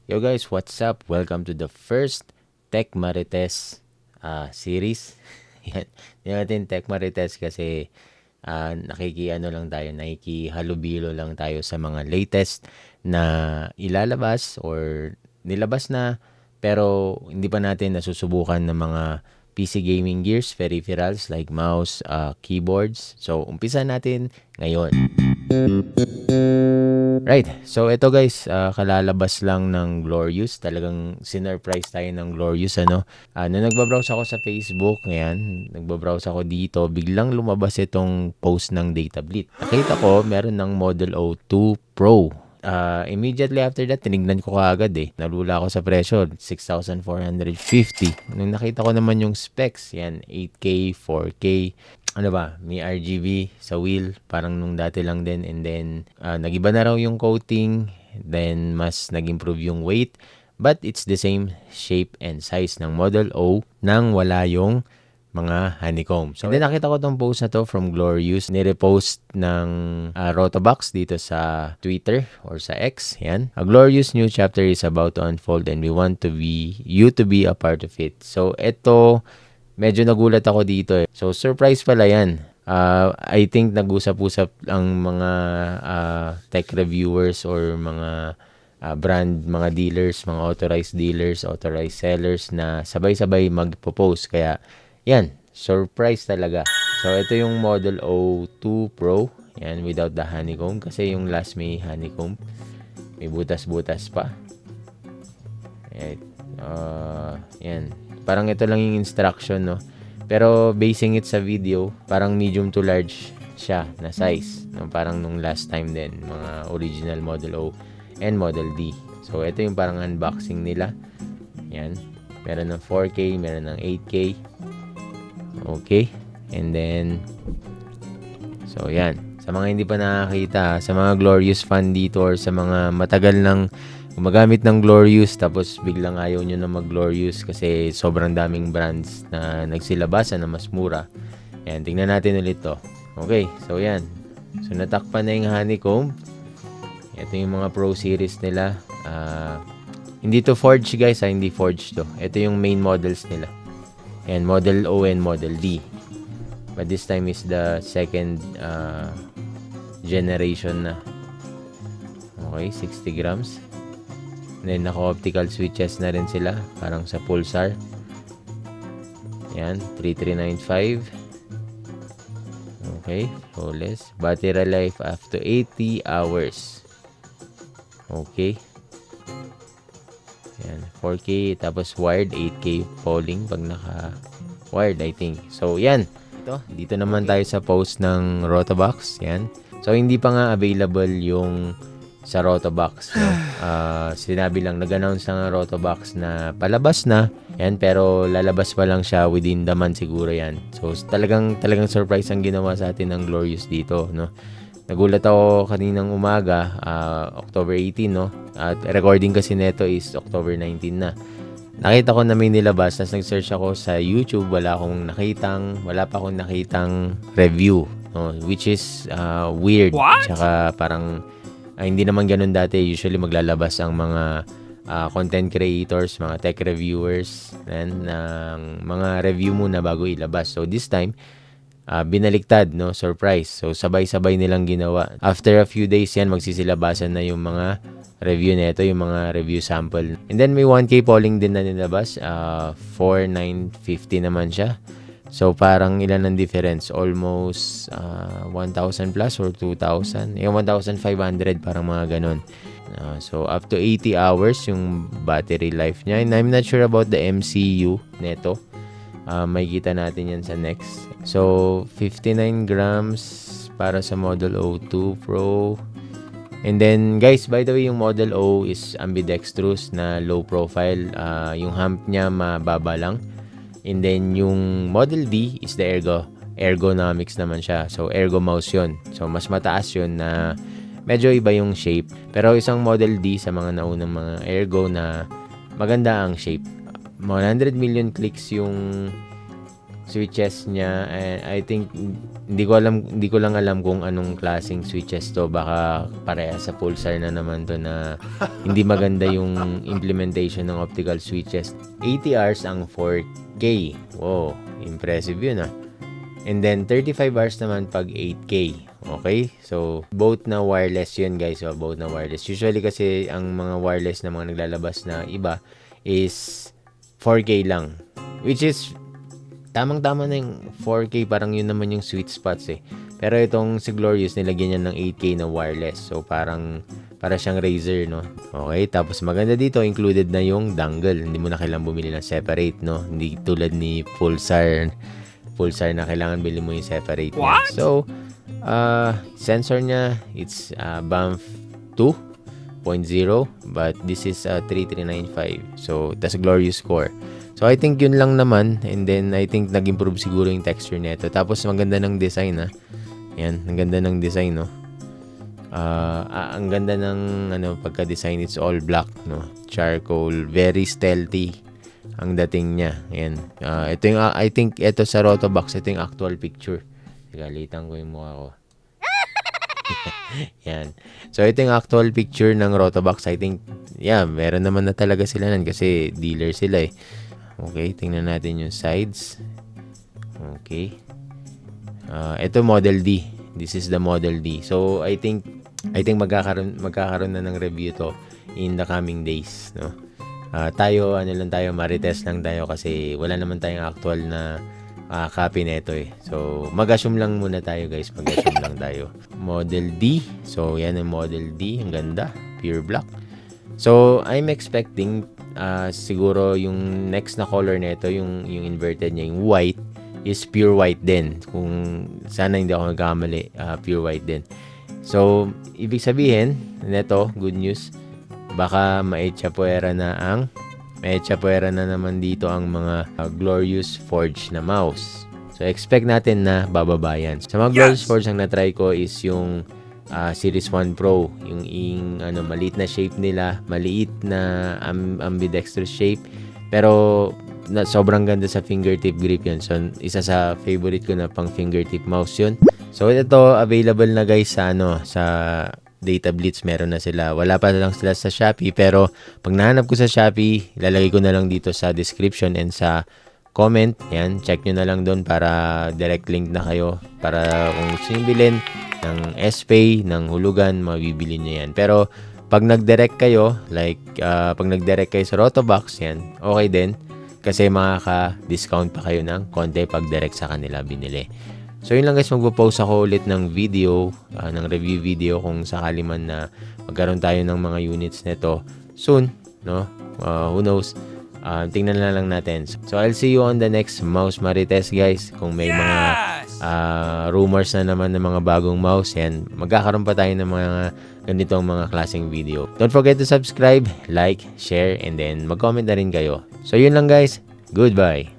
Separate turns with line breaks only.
Yo guys, what's up? Welcome to the first Tech Marites series. Yan. Yan natin Tech Marites kasi nakikiano lang tayo, nakikihalubilo lang tayo sa mga latest na ilalabas or nilabas na pero hindi pa natin nasusubukan ng mga PC gaming gears, peripherals like mouse, keyboards. So, umpisa natin ngayon. Right. So ito guys, kalalabas lang ng Glorious. Talagang sinurprise tayo ng Glorious ano. Nung nagbabrowse ako sa Facebook, ngayon, nagbabrowse ako dito, biglang lumabas itong post ng DataBleed. Nakita ko meron ng Model O2 Pro. Immediately after that, tinignan ko kaagad eh. Nalula ako sa presyo, 6,450. Nung nakita ko naman yung specs, yan, 8K, 4K, ano ba, may RGB sa wheel, parang nung dati lang din. And then, nagiba na raw yung coating, then mas nag-improve yung weight. But it's the same shape and size ng Model O nang wala yung mga honeycomb. So, and then nakita ko tong post na to from Glorious. Nirepost ng Rotobox dito sa Twitter or sa X. Yan. A glorious new chapter is about to unfold and we want you to be a part of it. So, ito, medyo nagulat ako dito eh. So, surprise pala yan. I think nag-usap-usap ang mga tech reviewers or mga brand, mga dealers, mga authorized dealers, authorized sellers na sabay-sabay magpo-post. Kaya, yan, surprise talaga. So, ito yung Model O2 Pro. Yan, without the honeycomb. Kasi yung last may honeycomb. May butas-butas pa. Yan. Parang ito lang yung instruction, no? Pero basing it sa video, parang medium to large siya na size. No? Parang nung last time din, mga original Model O and Model D. So, ito yung parang unboxing nila. Yan. Meron ng 4K, meron ng 8K. Okay. And then, so yan. Sa mga hindi pa nakakita, sa mga Glorious fan dito or sa mga matagal nang gumagamit ng Glorious tapos biglang ayaw nyo na mag-Glorious kasi sobrang daming brands na nagsilabasan na mas mura. Yan, tingnan natin ulit to. Okay, so yan. So natakpan na yung honeycomb. Ito yung mga Pro Series nila. Hindi to forged guys, hindi forged to. Ito yung main models nila. Yan, Model O and Model D. But this time is the second generation na. Okay, 60 grams. And then, naka-optical switches na rin sila. Parang sa Pulsar. Yan, 3395. Okay, flawless. Battery life up to 80 hours. Okay. Yan, 4K. Tapos wired, 8K polling pag naka-wired, I think. So, yan. Dito naman tayo sa post ng Rotobox. Yan. So, hindi pa nga available yung sa Rotobox. No? Sinabi lang, nag-announce ng Rotobox na palabas na. Yan, pero lalabas pa lang siya within the month siguro yan. So, talagang surprise ang ginawa sa atin ng Glorious dito. No? Nagulat ako kaninang umaga, October 18, no? At recording kasi neto is October 19 na. Nakita ko na may nilabas, tapos nag-search ako sa YouTube, wala pa akong nakitang review, no? Which is weird.
What?
Tsaka parang hindi naman ganun dati. Usually maglalabas ang mga content creators, mga tech reviewers, ng mga review muna bago ilabas. So this time, binaliktad, no? Surprise. So sabay-sabay nilang ginawa. After a few days yan, magsisilabasan na yung mga review nito, yung mga review sample. And then may 1K polling din na nilabas. 4,950 naman siya. So parang ilan ang difference? Almost 1,000 plus or 2,000. 1,500 parang mga ganun. So up to 80 hours yung battery life niya. And I'm not sure about the MCU neto. May kita natin yan sa next. So 59 grams para sa Model O2 Pro. And then guys, by the way, yung Model O is ambidextrous na low profile. Yung hump niya mababa lang. And then yung Model D is the ergonomics naman siya. So ergo mouse yun. So mas mataas yun na medyo iba yung shape. Pero isang Model D sa mga naunang mga ergo na maganda ang shape. 100 million clicks yung switches niya, and I think hindi ko lang alam kung anong klaseng switches to. Baka parehas sa Pulsar na naman to na hindi maganda yung implementation ng optical switches. 80 hours ang 4K. Wow, impressive yun ah. And then 35 hours naman pag 8K. Okay? So both na wireless yun guys. So both na wireless. Usually kasi ang mga wireless na mga naglalabas na iba is 4K lang. Which is tamang-tama na yung 4K, parang yun naman yung sweet spots eh. Pero itong si Glorious, nilagyan niya ng 8K na wireless. So, para siyang Razer, no? Okay, tapos maganda dito, included na yung dongle. Hindi mo na kailangan bumili ng separate, no? Hindi tulad ni Pulsar na kailangan bili mo yung separate.
What?
So, sensor niya, it's BAMF 2.0, but this is 3395. So, that's a Glorious core. So, I think yun lang naman. And then, I think nag-improve siguro yung texture nito. Tapos, maganda ng design, ha. Yan, ang ganda ng design, no. Ang ganda ng pagka-design. It's all black, no. Charcoal, very stealthy ang dating niya. Yan. Ito yung, I think, ito sa Rotobox, ito yung actual picture. Galitan ko yung mukha ko. Yan. So, ito yung actual picture ng Rotobox. I think, yeah, meron naman na talaga sila nan kasi dealer sila eh. Okay, tingnan natin yung sides. Okay. Ito Model D. This is the Model D. So, I think magkakaroon na ng review to in the coming days, no? Tayo, marites lang tayo kasi wala naman tayong actual na copy nito eh. So, mag-assume lang muna tayo guys. Mag-assume lang tayo. Model D. So, yan ang Model D. Ang ganda. Pure black. So, I'm expecting siguro yung next na color nito, yung inverted niya, yung white, is pure white din. Kung sana hindi ako nagkamali, pure white din. So, ibig sabihin, neto, good news, baka maitsapuera na naman dito ang mga Glorious Forge na mouse. So, expect natin na bababa yan. Sa mga Glorious Forge, ang na-try ko is yung Series 1 Pro, yung maliit na shape nila, maliit na ambidextrous shape, pero sobrang ganda sa fingertip grip yun. So, isa sa favorite ko na pang fingertip mouse yun. So, ito available na guys sa Data Blitz, meron na sila. Wala pa lang sila sa Shopee, pero pag nahanap ko sa Shopee, ilalagay ko na lang dito sa description and sa comment. Yan, check nyo na lang doon para direct link na kayo para kung gusto nyo bilhin ng S-Pay, ng hulugan, mabibili nyo yan. Pero pag nag-direct kayo, pag nag-direct kayo sa Rotobox, yan, okay din. Kasi makaka-discount pa kayo ng konti pag direct sa kanila binili. So yun lang guys, magpo-post ako ulit ng video, ng review video kung sakali man na magkaroon tayo ng mga units nito soon, no? Who knows? Tingnan na lang natin. So I'll see you on the next Mouse Marites guys. Kung may mga rumors na naman ng mga bagong mouse, yan, magkakaroon pa tayo ng mga ganitong mga klaseng video. Don't forget to subscribe, like, share, and then mag-comment na rin kayo. So yun lang guys. Goodbye.